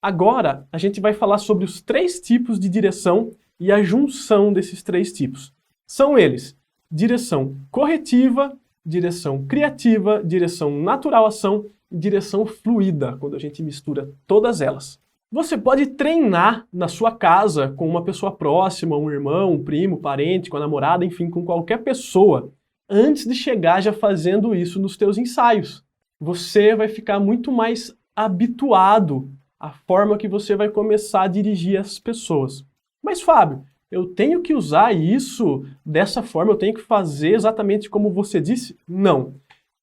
Agora, a gente vai falar sobre os 3 tipos de direção e a junção desses 3 tipos. São eles: direção corretiva, direção criativa, direção natural ação e direção fluida, quando a gente mistura todas elas. Você pode treinar na sua casa com uma pessoa próxima, um irmão, um primo, parente, com a namorada, enfim, com qualquer pessoa, antes de chegar já fazendo isso nos teus ensaios. Você vai ficar muito mais habituado à forma que você vai começar a dirigir as pessoas. Mas, Fábio, eu tenho que usar isso dessa forma, eu tenho que fazer exatamente como você disse? Não.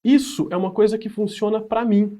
Isso é uma coisa que funciona para mim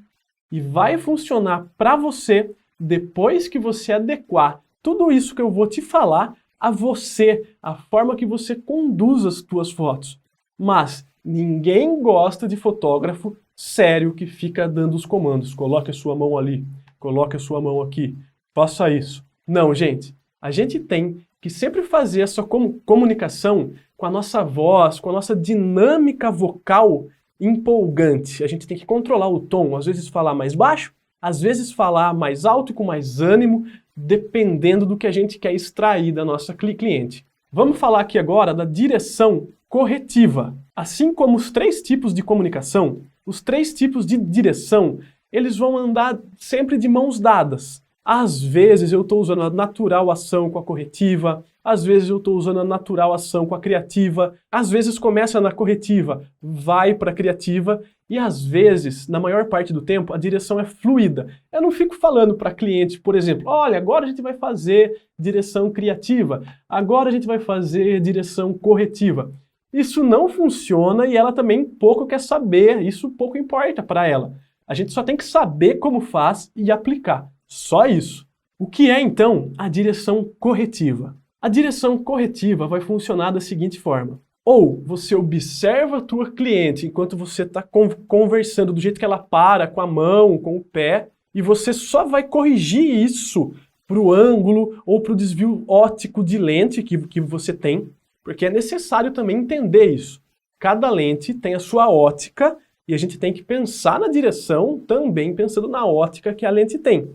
e vai funcionar para você depois que você adequar tudo isso que eu vou te falar a você, a forma que você conduz as tuas fotos. Mas ninguém gosta de fotógrafo sério que fica dando os comandos. Coloque a sua mão ali, coloque a sua mão aqui, faça isso. Não, gente. A gente tem que sempre fazer essa comunicação com a nossa voz, com a nossa dinâmica vocal empolgante. A gente tem que controlar o tom, às vezes falar mais baixo, às vezes falar mais alto e com mais ânimo, dependendo do que a gente quer extrair da nossa cliente. Vamos falar aqui agora da direção corretiva. Assim como os 3 tipos de comunicação, os 3 tipos de direção, eles vão andar sempre de mãos dadas. Às vezes eu estou usando a natural ação com a corretiva, às vezes eu estou usando a natural ação com a criativa, às vezes começa na corretiva, vai para a criativa, e às vezes, na maior parte do tempo, a direção é fluida. Eu não fico falando para cliente, por exemplo, olha, agora a gente vai fazer direção criativa, agora a gente vai fazer direção corretiva. Isso não funciona e ela também pouco quer saber, isso pouco importa para ela. A gente só tem que saber como faz e aplicar. Só isso. O que é, então, a direção corretiva? A direção corretiva vai funcionar da seguinte forma. Ou você observa a tua cliente enquanto você está conversando do jeito que ela para, com a mão, com o pé, e você só vai corrigir isso para o ângulo ou para o desvio óptico de lente que você tem, porque é necessário também entender isso. Cada lente tem a sua ótica e a gente tem que pensar na direção também pensando na ótica que a lente tem.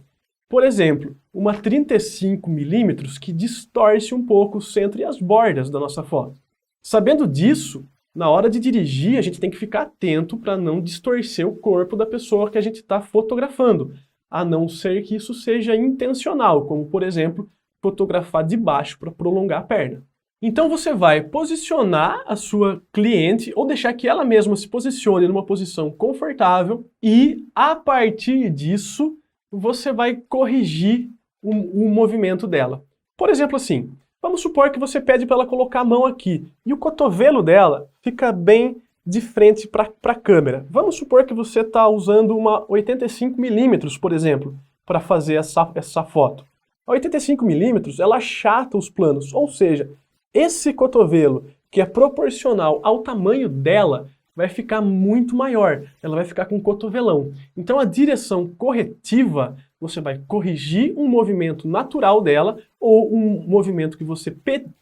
Por exemplo, uma 35mm que distorce um pouco o centro e as bordas da nossa foto. Sabendo disso, na hora de dirigir, a gente tem que ficar atento para não distorcer o corpo da pessoa que a gente está fotografando, a não ser que isso seja intencional, como, por exemplo, fotografar de baixo para prolongar a perna. Então você vai posicionar a sua cliente ou deixar que ela mesma se posicione numa posição confortável e, a partir disso, você vai corrigir o movimento dela. Por exemplo assim, vamos supor que você pede para ela colocar a mão aqui e o cotovelo dela fica bem de frente para a câmera. Vamos supor que você está usando uma 85mm, por exemplo, para fazer essa foto. A 85mm ela achata os planos, ou seja, esse cotovelo que é proporcional ao tamanho dela vai ficar muito maior, ela vai ficar com um cotovelão. Então a direção corretiva, você vai corrigir um movimento natural dela ou um movimento que você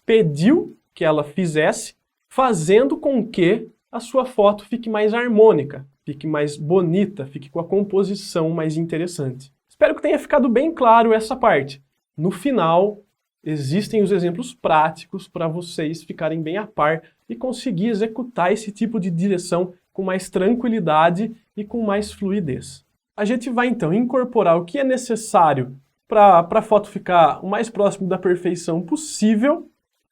pediu que ela fizesse, fazendo com que a sua foto fique mais harmônica, fique mais bonita, fique com a composição mais interessante. Espero que tenha ficado bem claro essa parte. No final, existem os exemplos práticos para vocês ficarem bem a par e conseguir executar esse tipo de direção com mais tranquilidade e com mais fluidez. A gente vai então incorporar o que é necessário para a foto ficar o mais próximo da perfeição possível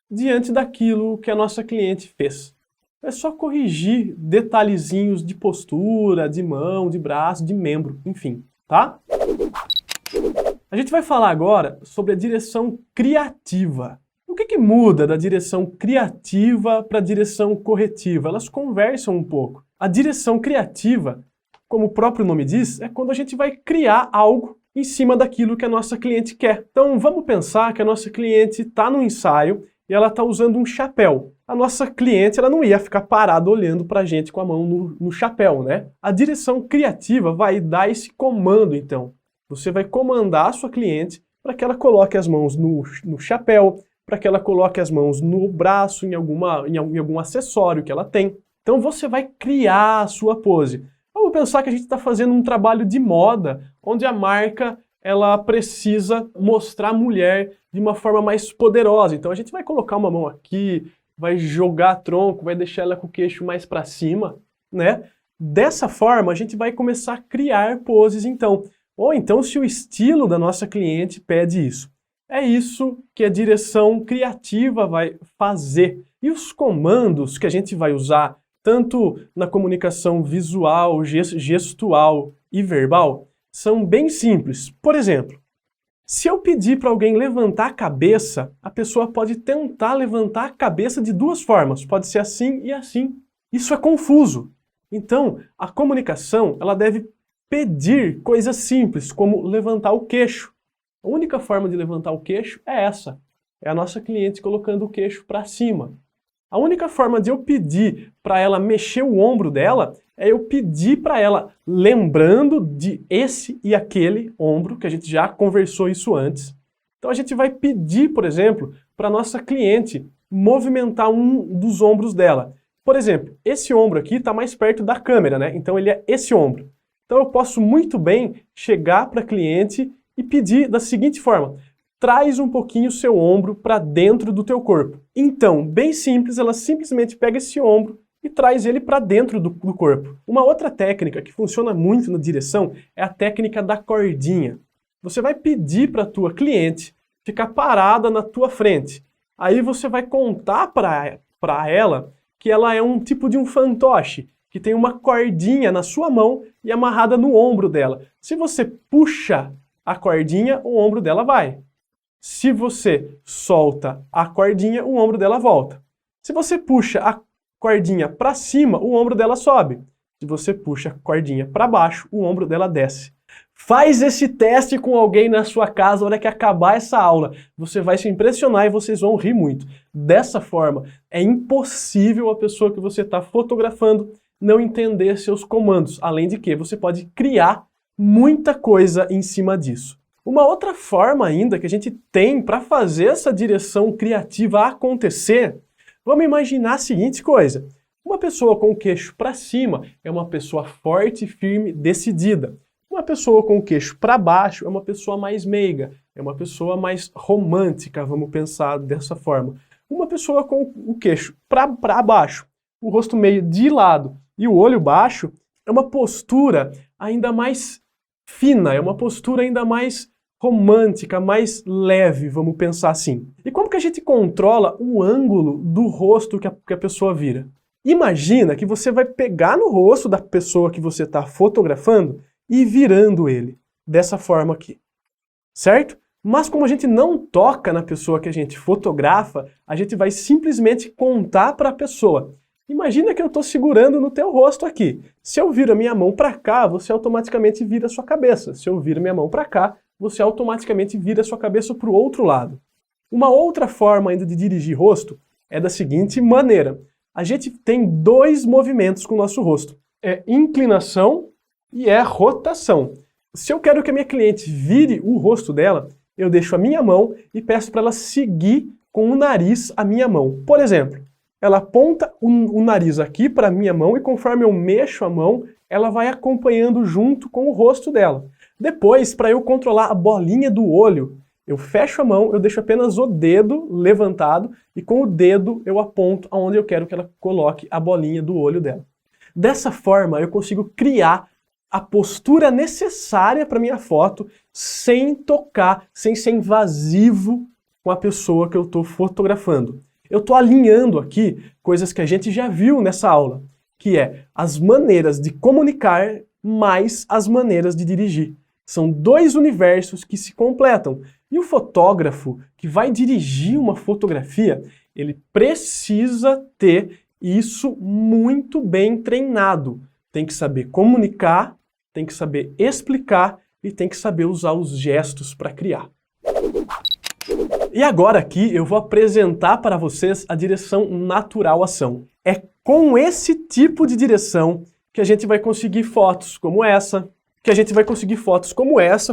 diante daquilo que a nossa cliente fez. É só corrigir detalhezinhos de postura, de mão, de braço, de membro, enfim, tá? A gente vai falar agora sobre a direção criativa. O que muda da direção criativa para a direção corretiva? Elas conversam um pouco. A direção criativa, como o próprio nome diz, é quando a gente vai criar algo em cima daquilo que a nossa cliente quer. Então vamos pensar que a nossa cliente está no ensaio e ela está usando um chapéu. A nossa cliente ela não ia ficar parada olhando para a gente com a mão no chapéu, né? A direção criativa vai dar esse comando, então. Você vai comandar a sua cliente para que ela coloque as mãos no chapéu, para que ela coloque as mãos no braço, em algum acessório que ela tem. Então você vai criar a sua pose. Vamos pensar que a gente está fazendo um trabalho de moda, onde a marca ela precisa mostrar a mulher de uma forma mais poderosa. Então a gente vai colocar uma mão aqui, vai jogar tronco, vai deixar ela com o queixo mais para cima, né? Dessa forma a gente vai começar a criar poses então. Ou então se o estilo da nossa cliente pede isso. É isso que a direção criativa vai fazer. E os comandos que a gente vai usar, tanto na comunicação visual, gestual e verbal, são bem simples. Por exemplo, se eu pedir para alguém levantar a cabeça, a pessoa pode tentar levantar a cabeça de duas formas. Pode ser assim e assim. Isso é confuso. Então, a comunicação ela deve pedir coisas simples, como levantar o queixo. A única forma de levantar o queixo é essa. É a nossa cliente colocando o queixo para cima. A única forma de eu pedir para ela mexer o ombro dela é eu pedir para ela, lembrando de esse e aquele ombro, que a gente já conversou isso antes. Então a gente vai pedir, por exemplo, para a nossa cliente movimentar um dos ombros dela. Por exemplo, esse ombro aqui está mais perto da câmera, né? Então ele é esse ombro. Então eu posso muito bem chegar para a cliente e pedir da seguinte forma: traz um pouquinho o seu ombro para dentro do teu corpo. Então, bem simples, ela simplesmente pega esse ombro e traz ele para dentro do corpo. Uma outra técnica que funciona muito na direção é a técnica da cordinha. Você vai pedir para a tua cliente ficar parada na tua frente. Aí você vai contar para ela que ela é um tipo de um fantoche, que tem uma cordinha na sua mão e amarrada no ombro dela. Se você puxa a cordinha, o ombro dela vai. Se você solta a cordinha, o ombro dela volta. Se você puxa a cordinha para cima, o ombro dela sobe. Se você puxa a cordinha para baixo, o ombro dela desce. Faz esse teste com alguém na sua casa na hora que acabar essa aula. Você vai se impressionar e vocês vão rir muito. Dessa forma, é impossível a pessoa que você está fotografando não entender seus comandos. Além de que você pode criar muita coisa em cima disso. Uma outra forma ainda que a gente tem para fazer essa direção criativa acontecer, vamos imaginar a seguinte coisa. Uma pessoa com o queixo para cima é uma pessoa forte, firme, decidida. Uma pessoa com o queixo para baixo é uma pessoa mais meiga, é uma pessoa mais romântica, vamos pensar dessa forma. Uma pessoa com o queixo para baixo, o rosto meio de lado e o olho baixo, é uma postura ainda mais fina, é uma postura ainda mais romântica, mais leve, vamos pensar assim. E como que a gente controla o ângulo do rosto que a pessoa vira? Imagina que você vai pegar no rosto da pessoa que você está fotografando e virando ele, dessa forma aqui, certo? Mas como a gente não toca na pessoa que a gente fotografa, a gente vai simplesmente contar para a pessoa. Imagina que eu estou segurando no teu rosto aqui. Se eu viro a minha mão para cá, você automaticamente vira a sua cabeça. Se eu viro minha mão para cá, você automaticamente vira a sua cabeça para o outro lado. Uma outra forma ainda de dirigir rosto é da seguinte maneira. A gente tem dois movimentos com o nosso rosto. É inclinação e é rotação. Se eu quero que a minha cliente vire o rosto dela, eu deixo a minha mão e peço para ela seguir com o nariz a minha mão. Por exemplo, ela aponta o nariz aqui para a minha mão e conforme eu mexo a mão, ela vai acompanhando junto com o rosto dela. Depois, para eu controlar a bolinha do olho, eu fecho a mão, eu deixo apenas o dedo levantado e com o dedo eu aponto aonde eu quero que ela coloque a bolinha do olho dela. Dessa forma, eu consigo criar a postura necessária para minha foto sem tocar, sem ser invasivo com a pessoa que eu estou fotografando. Eu estou alinhando aqui coisas que a gente já viu nessa aula, que é as maneiras de comunicar mais as maneiras de dirigir. São dois universos que se completam. E o fotógrafo que vai dirigir uma fotografia, ele precisa ter isso muito bem treinado. Tem que saber comunicar, tem que saber explicar e tem que saber usar os gestos para criar. E agora aqui eu vou apresentar para vocês a direção natural ação. É com esse tipo de direção que a gente vai conseguir fotos como essa,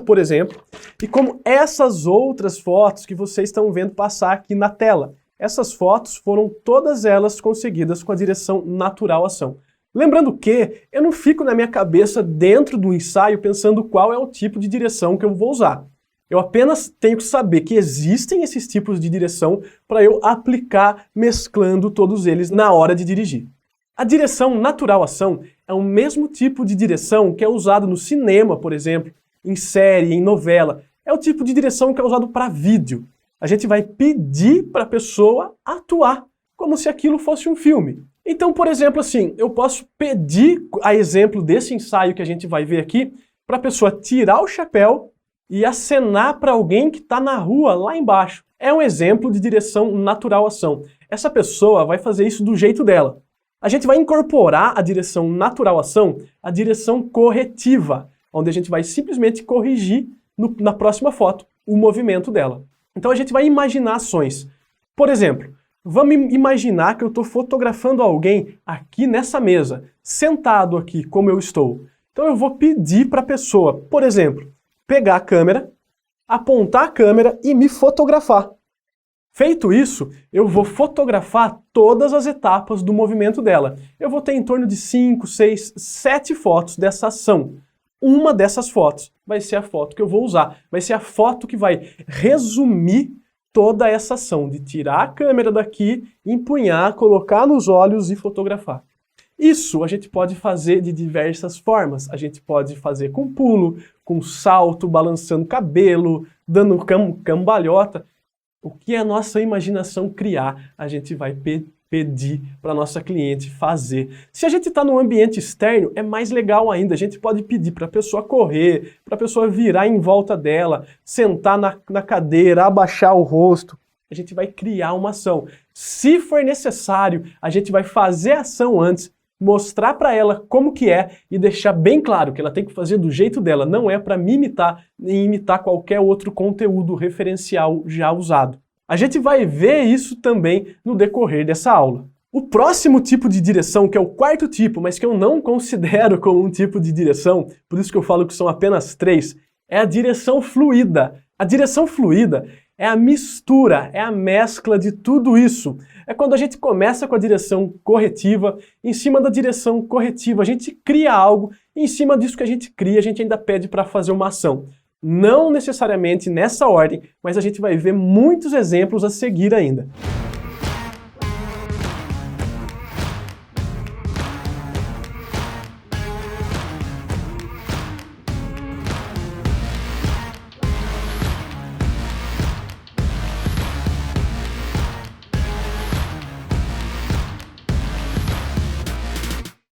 por exemplo, e como essas outras fotos que vocês estão vendo passar aqui na tela. Essas fotos foram todas elas conseguidas com a direção natural ação. Lembrando que eu não fico na minha cabeça dentro do ensaio pensando qual é o tipo de direção que eu vou usar. Eu apenas tenho que saber que existem esses tipos de direção para eu aplicar mesclando todos eles na hora de dirigir. A direção natural-ação é o mesmo tipo de direção que é usado no cinema, por exemplo, em série, em novela. É o tipo de direção que é usado para vídeo. A gente vai pedir para a pessoa atuar, como se aquilo fosse um filme. Então, por exemplo, assim, eu posso pedir, a exemplo desse ensaio que a gente vai ver aqui, para a pessoa tirar o chapéu e acenar para alguém que está na rua, lá embaixo. É um exemplo de direção natural-ação. Essa pessoa vai fazer isso do jeito dela. A gente vai incorporar a direção natural-ação, a direção corretiva, onde a gente vai simplesmente corrigir na próxima foto o movimento dela. Então a gente vai imaginar ações. Por exemplo, vamos imaginar que eu estou fotografando alguém aqui nessa mesa, sentado aqui como eu estou. Então eu vou pedir para a pessoa, por exemplo, pegar a câmera, apontar a câmera e me fotografar. Feito isso, eu vou fotografar todas as etapas do movimento dela. Eu vou ter em torno de 5, 6, 7 fotos dessa ação. Uma dessas fotos vai ser a foto que eu vou usar. Vai ser a foto que vai resumir toda essa ação de tirar a câmera daqui, empunhar, colocar nos olhos e fotografar. Isso a gente pode fazer de diversas formas. A gente pode fazer com pulo, com salto, balançando cabelo, dando cambalhota. O que a nossa imaginação criar, a gente vai pedir para a nossa cliente fazer. Se a gente está num ambiente externo, é mais legal ainda. A gente pode pedir para a pessoa correr, para a pessoa virar em volta dela, sentar na cadeira, abaixar o rosto. A gente vai criar uma ação. Se for necessário, a gente vai fazer a ação antes, mostrar para ela como que é e deixar bem claro que ela tem que fazer do jeito dela, não é para me imitar nem imitar qualquer outro conteúdo referencial já usado. A gente vai ver isso também no decorrer dessa aula. O próximo tipo de direção, que é o quarto tipo, mas que eu não considero como um tipo de direção, por isso que eu falo que são apenas 3, é a direção fluida. A direção fluida é a mistura, é a mescla de tudo isso. É quando a gente começa com a direção corretiva, em cima da direção corretiva a gente cria algo, e em cima disso que a gente cria, a gente ainda pede para fazer uma ação. Não necessariamente nessa ordem, mas a gente vai ver muitos exemplos a seguir ainda.